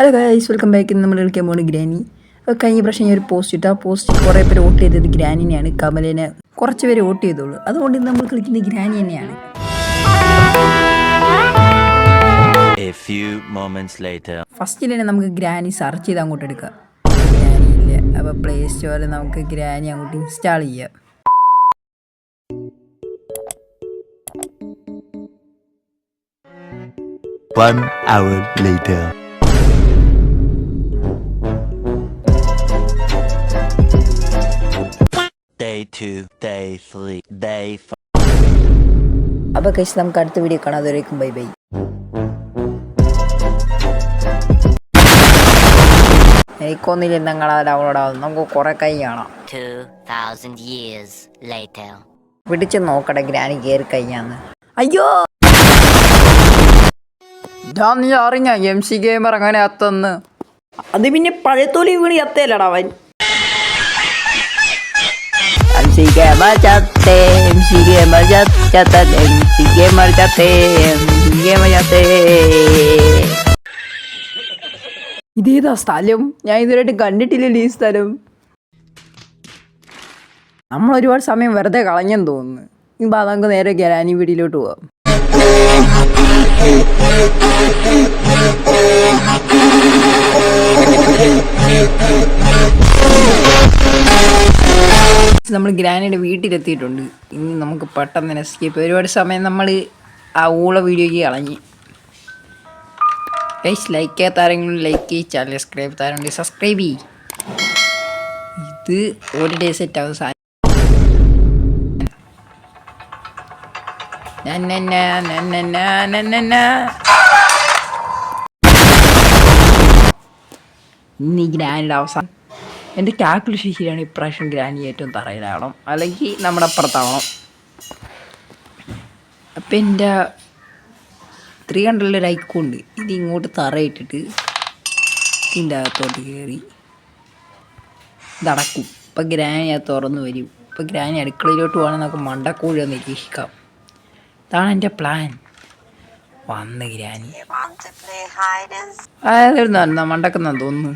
Hello guys, welcome back. നമ്മൾ കളിക്കാൻ പോകുന്നത് ഗ്രാനി. കഴിഞ്ഞ പ്രാവശ്യം ഞാൻ ഒരു പോസ്റ്റ് ഇട്ടു. ആ പോസ്റ്റ് കുറേ പേര് വോട്ട് ചെയ്തത് ഗ്രാനിനെയാണ്. കമലിനെ കുറച്ച് പേര് വോട്ട് ചെയ്തോളൂ. അതുകൊണ്ട് ഇന്ന് നമ്മൾ കളിക്കുന്നത് ഗ്രാനി തന്നെയാണ്. ഫസ്റ്റിൽ തന്നെ നമുക്ക് ഗ്രാനി സെർച്ച് ചെയ്ത് അങ്ങോട്ട് എടുക്കാം. ഗ്രാനി ഇല്ല, അപ്പോൾ പ്ലേ സ്റ്റോറിൽ നമുക്ക് ഗ്രാനി അങ്ങോട്ട് ഇൻസ്റ്റാൾ ചെയ്യാം. One hour later. Day 2, day 3, day 4. അപ്പോൾ കഴിച്ച് നമുക്ക് അടുത്ത വീഡിയോ കാണാം. അതുവരേക്കും ബൈ ബൈ. എനിക്കൊന്നില്ല ഞങ്ങൾ ഡൗൺലോഡ് ആവും. നമുക്ക് കുറെ കൈ കാണാം. 2000 years later. പിടിച്ച് നോക്കട്ടെ ഗ്രാനി കയറി കഴിഞ്ഞാന്ന്. അയ്യോ, നീ അറിഞ്ഞ MC ഗെയിമർ അങ്ങനെ അത്തന്ന്? അത് പിന്നെ പഴത്തോലി വീണ് അത്തേലടാ അവൻ. ഇതേതാ സ്ഥലം? ഞാൻ ഇതുവരെയായിട്ട് കണ്ടിട്ടില്ലല്ലോ ഈ സ്ഥലം. നമ്മൾ ഒരുപാട് സമയം വെറുതെ കളഞ്ഞെന്ന് തോന്നുന്നു. ഇപ്പം നമുക്ക് നേരെ ഗ്രാനി വീട്ടിലോട്ട് പോവാം. നമ്മൾ ഗ്രാനിയുടെ വീട്ടിലെത്തിയിട്ടുണ്ട്. ഇനി നമുക്ക് പെട്ടെന്ന് തന്നെ എസ്കേപ്പ്. ഒരുപാട് സമയം നമ്മൾ ആ ഊള വീഡിയോയ്ക്ക് കളഞ്ഞ്. ഗൈസ്, ലൈക്ക് ചെയ്യാത്ത ആരെങ്കിലും ലൈക്ക് ചെയ്ത് ചാനൽ സബ്സ്ക്രൈബ് ചെയ്യാറുണ്ട്, സബ്സ്ക്രൈബ് ചെയ്യും. ഇത് ഒരു ഡേ സെറ്റ് ആവും സാധനം. ഇന്ന് ഈ ഗ്രാനിയുടെ അവസാനം. എൻ്റെ കാൽക്കുലേഷൻ ശരിയാണ്. ഇപ്രാവശ്യം ഗ്രാനി ഏറ്റവും തറയിലാവണം, അല്ലെങ്കിൽ നമ്മുടെ അപ്പുറത്താവണം. അപ്പം എൻ്റെ 300 ലൈക്കുണ്ട്. ഇത് ഇങ്ങോട്ട് തറയിട്ടിട്ട് ഇതിൻ്റെ അകത്തോട്ട് കയറി ഇതടക്കും. ഇപ്പം ഗ്രാനി അത് തുറന്ന് വരും. ഇപ്പം ഗ്രാനി അടുക്കളയിലോട്ട് പോകണം. നമുക്ക് മണ്ടക്കോഴി ഒന്ന് നിരീക്ഷിക്കാം. ഇതാണ് എൻ്റെ പ്ലാൻ. വന്ന് ഗ്രാനി അതായിരുന്നു മണ്ടക്കുന്ന തോന്നുന്നു.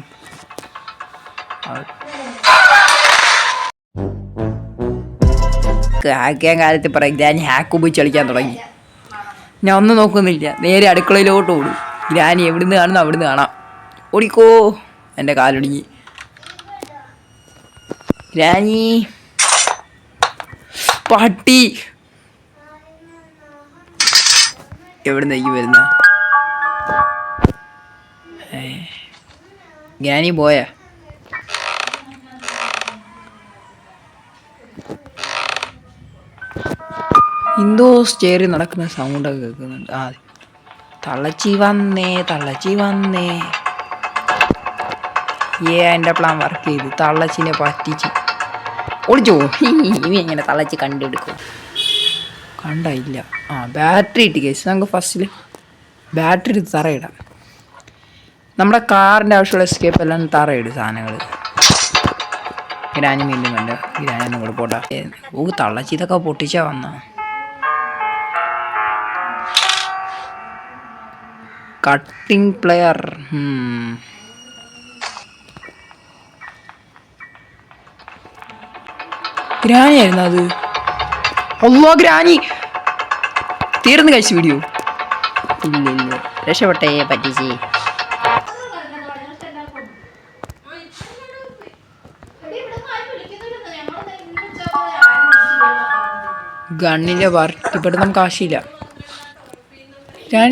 ഹാക്ക് ചെയ്യാൻ കാലത്ത് പറയും ഗ്രാനി ഹാക്ക് ഉപയോഗിച്ച് കളിക്കാൻ തുടങ്ങി. ഞാൻ ഒന്നും നോക്കുന്നില്ല, നേരെ അടുക്കളയിലോട്ട് ഓടും. ഗ്രാനി എവിടുന്ന് കാണുന്നു അവിടുന്ന് കാണാം. ഓടിക്കോ, എൻ്റെ കാലൊടിഞ്ഞ്. ഗ്രാനി പട്ടി എവിടുന്നേക്ക് വരുന്ന? ഗ്രാനി പോയാ? എന്തോ സ്റ്റേറിൽ നടക്കുന്ന സൗണ്ടൊക്കെ കേൾക്കുന്നുണ്ട്. ആ, തള്ളച്ചി വന്നേ, തള്ളച്ചി വന്നേ. എൻ്റെ പ്ലാൻ വർക്ക് ചെയ്ത്. തള്ളച്ചിനെ പറ്റിച്ച് ഓടിച്ചോ. ഇനി എങ്ങനെ തള്ളച്ചി കണ്ടെടുക്കും? കണ്ടില്ല. ആ, ബാറ്ററി ഇട്ട് കേസ്. നമുക്ക് ഫസ്റ്റിൽ ബാറ്ററി എടുത്ത് തറയിടാം. നമ്മുടെ കാറിൻ്റെ ആവശ്യമുള്ള എസ്കേപ്പ് എല്ലാം തറയിടും സാധനങ്ങൾ. ഗ്രാനി വീണ്ടും കണ്ട് ഗ്രാനി ഒന്നും കൂടെ പോട്ടാ. ഓ, തള്ളച്ചി ഇതൊക്കെ പൊട്ടിച്ചാ വന്ന. Cutting player. ഗ്രാനി ആയിരുന്നു അത്. അല്ലോ, ഗ്രാനി തീർന്നു കഴിച്ചു വീഡിയോ. ഇല്ല, രക്ഷപ്പെട്ടേ പറ്റിച്ചേ. ഗണ്ണിൻ്റെ വർക്ക് ഇവിടെ നമുക്ക് ആശയില്ല. ഞാൻ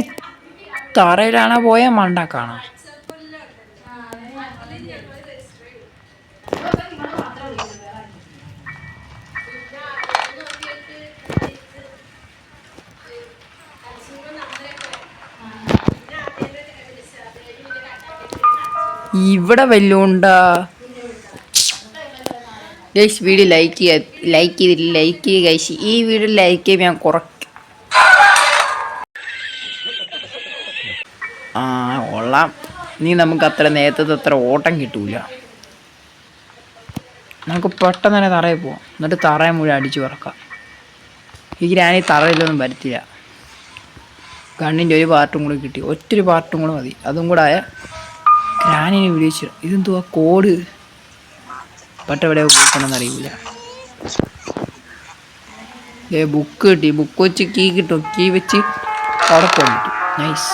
തറയിലാണോ പോയാ മണ്ടാക്കാണോ? ഇവിടെ വല്ലോണ്ടാ? ഗൈസ്, വീഡിയോ ലൈക്ക് ചെയ്തില്ല. ലൈക്ക് ചെയ്യുക ഗൈസ്. ഈ വീഡിയോ ലൈക്ക് ചെയ്യുമ്പോൾ ഞാൻ കുറയ്ക്കും. ആ, കൊള്ളാം. നീ നമുക്ക് അത്ര നേരത്തെ അത്ര ഓട്ടം കിട്ടൂല. നമുക്ക് പെട്ടെന്ന് തന്നെ തറയിൽ പോവാം. എന്നിട്ട് തറയെ മുഴുവൻ അടിച്ചു പറക്കാം. ഈ ഗ്രാനി തറയിലൊന്നും പറ്റില്ല. ഗണ്ണിൻ്റെ ഒരു പാർട്ടും കൂടി കിട്ടി. ഒറ്റൊരു പാർട്ടും കൂടെ മതി. അതും കൂടെ ആയ ഞാനിനി വിളിച്ചു ഇതെന്തുവാ കോഡ് ബട്ട് എവിടെ ഉപയോഗിക്കണമെന്ന് അറിയില്ല. ബുക്ക് കിട്ടി. ബുക്ക് വെച്ച് കീ കിട്ടും. കീ വെച്ച് അവിടെ പോകാൻ പറ്റും. നൈസ്.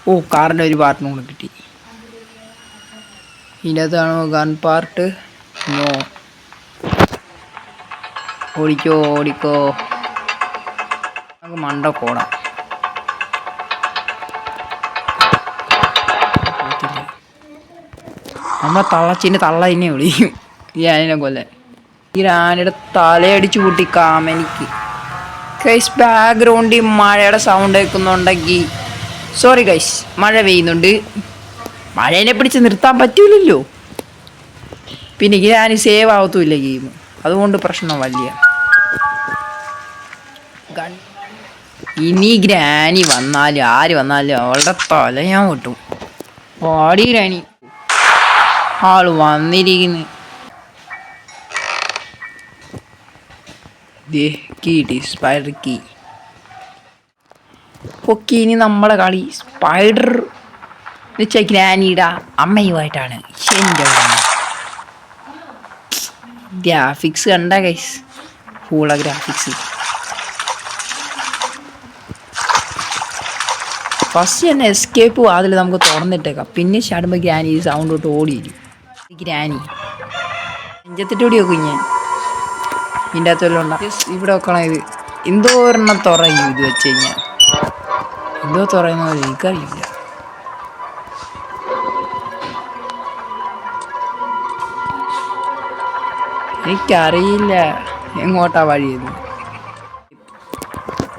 ഓ കാറിൻ്റെ ഒരു പാർട്ടിനും കൂടെ കിട്ടി. ഇതിനകത്താണോ ഗൺ പാർട്ട്? നോ. ഓടിക്കോ ഓടിക്കോ. നമുക്ക് മണ്ട കോടാം. നമ്മളെ തള്ളച്ചിൻ്റെ തള്ള തന്നെ വിളിക്കും ഈ ആനിനെ കൊല്ലാൻ. ഈ ആനയുടെ തലയടിച്ച് പൊട്ടിക്കാം എനിക്ക്. ഗൈസ് ബാക്ക്ഗ്രൗണ്ടിൽ മഴയുടെ സൗണ്ട് കേൾക്കുന്നുണ്ടെങ്കിൽ സോറി ഗൈസ്. മഴ പെയ്യുന്നുണ്ട്. മഴേനെ പിടിച്ച് നിർത്താൻ പറ്റൂലല്ലോ. പിന്നെ ഞാൻ സേവ് ആവത്തുമില്ല ഗെയിം. അതുകൊണ്ട് പ്രശ്നം വലിയ. ഇനി ഗ്രാനി വന്നാലും ആര് വന്നാലും അവളുടെ തല ഞാൻ കിട്ടും. പാടി ഗ്രാനി ആള് വന്നിരിക്കുന്നു. Spider key. ഓക്കെ ഇനി നമ്മളെ കളി സ്പൈഡർ എന്ന് വെച്ചാൽ ഗ്രാനിയുടെ അമ്മയുമായിട്ടാണ്. എൻ്റെ ഗ്രാഫിക്സ് കണ്ട ഗൈസ്. ഫുള്ള ഗ്രാഫിക്സ്. ഫസ്റ്റ് തന്നെ എസ്കേപ്പ് അതിൽ നമുക്ക് തുറന്നിട്ടേക്കാം. പിന്നെ ചാടുമ്പോൾ ഗ്രാനി സൗണ്ട് തൊട്ട് ഓടിയിരിക്കും. ഗ്രാനി അഞ്ചത്തെട്ടോടി വെക്കും ഞാൻ. ഇതിൻ്റെ അകത്തെല്ലാം ഉണ്ടാകും. ഇവിടെ വെക്കണം. ഇത് എന്തോ ഒരെണ്ണം തുറയും. ഇത് വെച്ച് കഴിഞ്ഞാൽ എന്തോ തുറയുന്ന പോലെ എനിക്കറിയില്ല. എനിക്കറിയില്ല എങ്ങോട്ടാ വഴിയെന്ന്.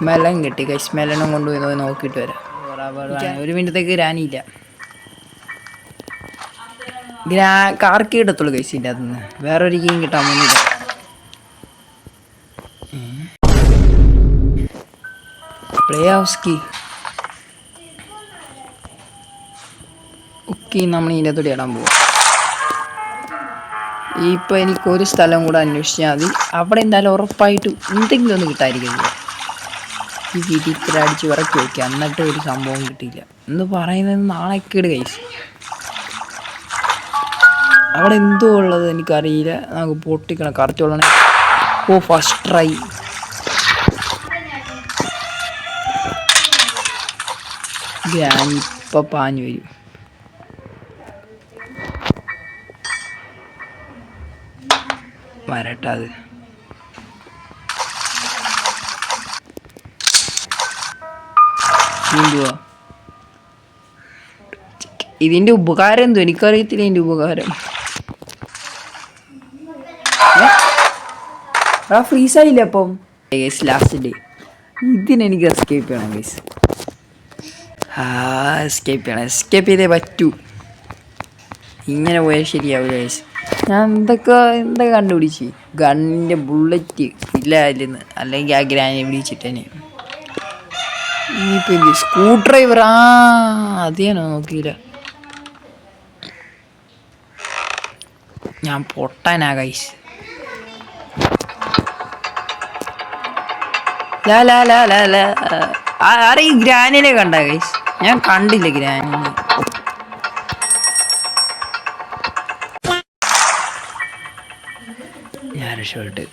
മെലൻ കിട്ടി കൈസ്. മെലനും കൊണ്ടുപോയി നോക്കിയിട്ട് വരാം. ഒരു മിനിറ്റത്തേക്ക് ഗ്രാനിയില്ല. കാർക്കി കിട്ടത്തുള്ളൂ കൈസ്. ഇതിൻ്റെ അകത്ത് നിന്ന് വേറൊരു കീം കിട്ടാൻ വേണ്ടിയില്ല. Play house key. ഓക്കെ നമ്മൾ ഇതിൻ്റെ അകത്തോടെ ഇടാൻ പോവാം. ഇപ്പോൾ എനിക്കൊരു സ്ഥലം കൂടെ അന്വേഷിച്ചാൽ മതി. അവിടെ എന്തായാലും ഉറപ്പായിട്ടും എന്തെങ്കിലും ഒന്ന് കിട്ടാതിരിക്കില്ല. ഈ വീട്ടിൽ ഇത്ര അടിച്ച് വിറക്കി വയ്ക്കുക. എന്നിട്ട് ഒരു സംഭവം കിട്ടിയില്ല എന്ന് പറയുന്നത് നാണക്കേട് കൈസ്. അവിടെ എന്തോ ഉള്ളത് എനിക്കറിയില്ല. നമുക്ക് പൊട്ടിക്കണം. കറക്റ്റ് ഉള്ളണേ. ഓ ഫസ്റ്റ് ട്രൈ. ഗ്രാനി ഇപ്പം പാഞ്ഞു വരും. വരട്ടെ. അത് എന്തുവാ ഇതിൻ്റെ ഉപകാരം? എന്തോ എനിക്കറിയത്തില്ല ഇതിൻ്റെ ഉപകാരം. ഫ്രീസായില്ല അപ്പം. ലാസ്റ്റ് ഡേ ഇതിനെനിക്ക് എസ്കേപ്പ് ചെയ്യണം ഗൈസ്. എസ്കേപ്പ് ചെയ്യണം. എസ്കേപ്പ് ചെയ്തേ പറ്റൂ. ഇങ്ങനെ പോയാൽ ശരിയാവില്ല ഗൈസ്. ഞാൻ എന്തൊക്കെ കണ്ടുപിടിച്ച്. ഗണ്ണിൻ്റെ ബുള്ളറ്റ് ഇല്ല അതിലെന്ന്. അല്ലെങ്കിൽ ആ ഗ്രാനി പിടിച്ചിട്ടനെ. ഇനിയിപ്പോൾ എന്ത് സ്ക്രൂ ഡ്രൈവർ? അത് ഞാനോ നോക്കിയില്ല. ഞാൻ പൊട്ടാനാ ഗൈസ്. ആരെ ഈ ഗ്രാനിനെ കണ്ട ഗൈസ്? ഞാൻ കണ്ടില്ല ഗ്രാനിനെ. ഞാൻ രക്ഷപ്പെട്ട്.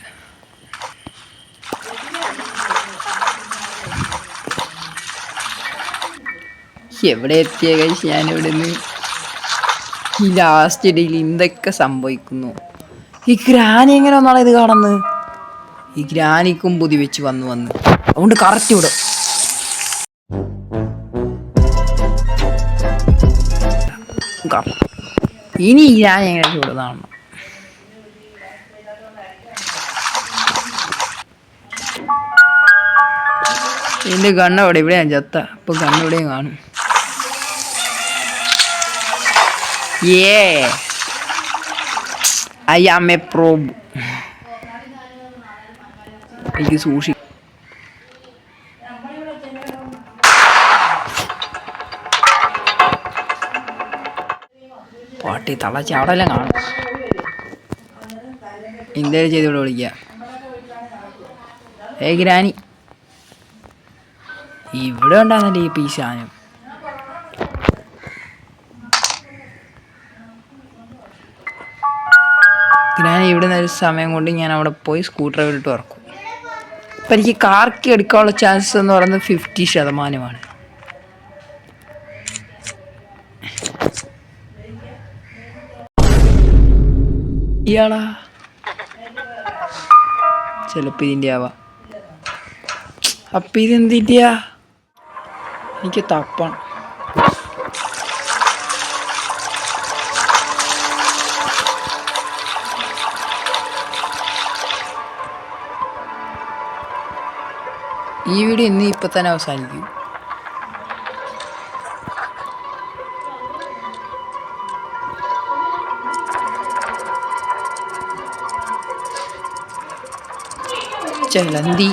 എവിടെ എത്തിയ ഗൈസ് ഞാനിവിടെ നിന്ന്? ഈ ലാസ്റ്റ് ഡേയിൽ എന്തൊക്കെ സംഭവിക്കുന്നു? ഈ ഗ്രാനി എങ്ങനെ ഒന്നാണ് ഇത് കാണുന്നത്? ഈ ഗ്രാനിക്കും പുതി വെച്ച് വന്ന് അതുകൊണ്ട് കറക്റ്റ് വിടും. ഇനി ഈ ഗ്രാനി എങ്ങനെ വിടുന്നതാണ്? എൻ്റെ കണ്ണവിടെ ഇവിടെയാണ് ചത്ത. ഇപ്പൊ കണ്ണിവിടെയും കാണും. I am a pro. എനിക്ക് സൂക്ഷി. പാട്ടി തളച്ച് അവിടെല്ലാം കാണും. എന്തേലും ചെയ്തോടെ വിളിക്കുക. ഗ്രാനി ഇവിടെ ഉണ്ടാകുന്നല്ലേ ഈ പീസാനും. ഞാൻ ഇവിടെ നിന്ന് ഒരു സമയം കൊണ്ട് ഞാൻ അവിടെ പോയി സ്ക്രൂ ഡ്രൈവർ ഇട്ട് ഇറക്കും. അപ്പം എനിക്ക് കാർക്ക് എടുക്കാനുള്ള ചാൻസസ് എന്ന് പറയുന്നത് 50%. ഇയാളാ ചിലപ്പോൾ ഇതിൻ്റെ ആവാം. അപ്പം ഇതെന്തിൻ്റെയാ? എനിക്ക് തപ്പാണ്. ഈ വീഡിയോ ഇന്ന് ഇപ്പം തന്നെ അവസാനിക്കും. ചെലന്തി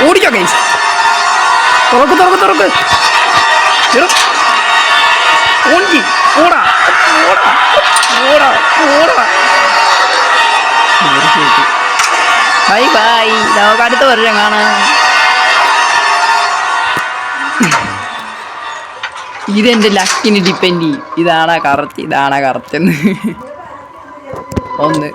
ഓടിക്കോ ഗൈസ്. തുറക്ക് ഓടി ഓടാ ഓടാ ഓടാ ഓടാ. ബൈ ബൈ, നമുക്ക് അടുത്ത വർഷം കാണാം. ഇതെൻ്റെ ലക്കിന് ഡിപ്പെൻഡ് ചെയ്യും. ഇതാണാ കറക്റ്റ് എന്ന്. 1